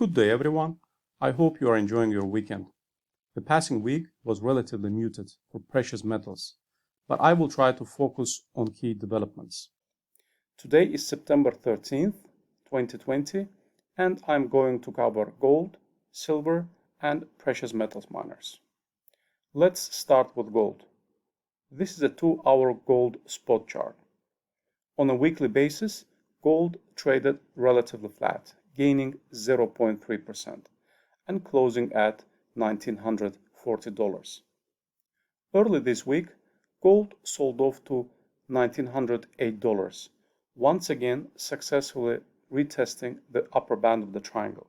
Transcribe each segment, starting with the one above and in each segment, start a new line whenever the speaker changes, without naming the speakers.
Good day, everyone. I hope you are enjoying your weekend. The passing week was relatively muted for precious metals, but I will try to focus on key developments. Today is September 13th, 2020, and I'm going to cover gold, silver, and precious metals miners. Let's start with gold. This is a 2-hour gold spot chart. On a weekly basis, gold traded relatively flat, gaining 0.3% and closing at $1,940. Early this week, gold sold off to $1,908, once again successfully retesting the upper band of the triangle,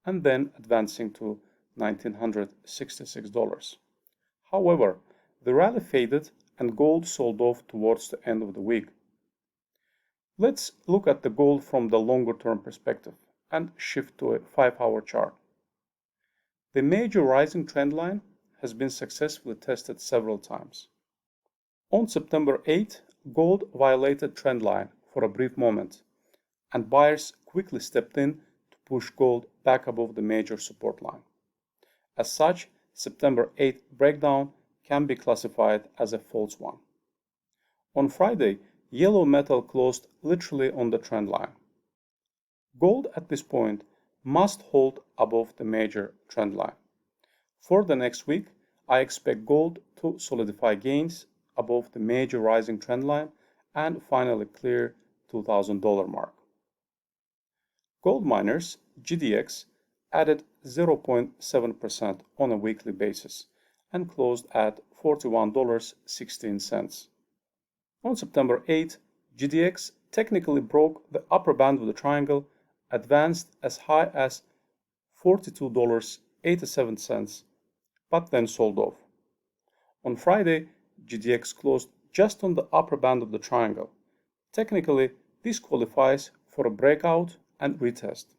and then advancing to $1,966. However, the rally faded and gold sold off towards the end of the week. Let's look at the gold from the longer term perspective and shift to a 5-hour chart. The major rising trend line has been successfully tested several times. On September 8, gold violated trend line for a brief moment, and buyers quickly stepped in to push gold back above the major support line. As such, September 8 breakdown can be classified as a false one. On Friday, yellow metal closed literally on the trend line. Gold at this point must hold above the major trend line. For the next week, I expect gold to solidify gains above the major rising trend line and finally clear $2,000 mark. Gold miners, GDX, added 0.7% on a weekly basis and closed at $41.16. On September 8, GDX technically broke the upper band of the triangle, advanced as high as $42.87, but then sold off. On Friday, GDX closed just on the upper band of the triangle. Technically, this qualifies for a breakout and retest,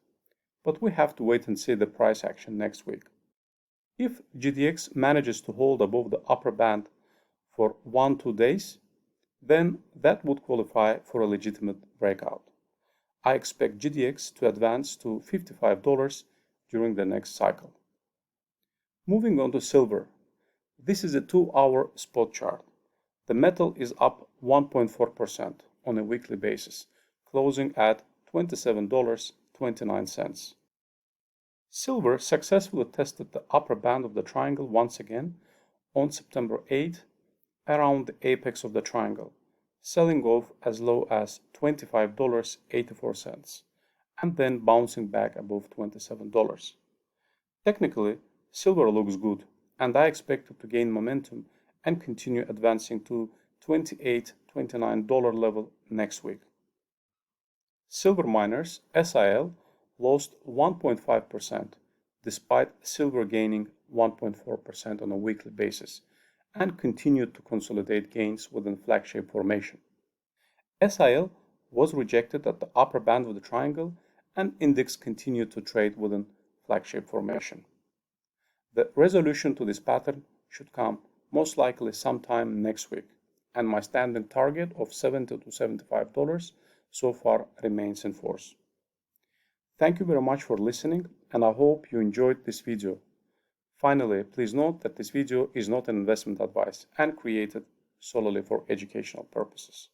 but we have to wait and see the price action next week. If GDX manages to hold above the upper band for 1-2 days, then that would qualify for a legitimate breakout. I expect GDX to advance to $55 during the next cycle. Moving on to silver. This is a 2-hour spot chart. The metal is up 1.4% on a weekly basis, closing at $27.29. Silver successfully tested the upper band of the triangle once again on September 8 around the apex of the triangle, selling off as low as $25.84 and then bouncing back above $27. Technically, silver looks good, and I expect it to gain momentum and continue advancing to $28-29 level next week. Silver miners, SIL, lost 1.5% despite silver gaining 1.4% on a weekly basis and continued to consolidate gains within flag-shaped formation. SIL was rejected at the upper band of the triangle and index continued to trade within flag-shaped formation. The resolution to this pattern should come most likely sometime next week, and my standing target of $70 to $75 so far remains in force. Thank you very much for listening, and I hope you enjoyed this video. Finally, please note that this video is not an investment advice and created solely for educational purposes.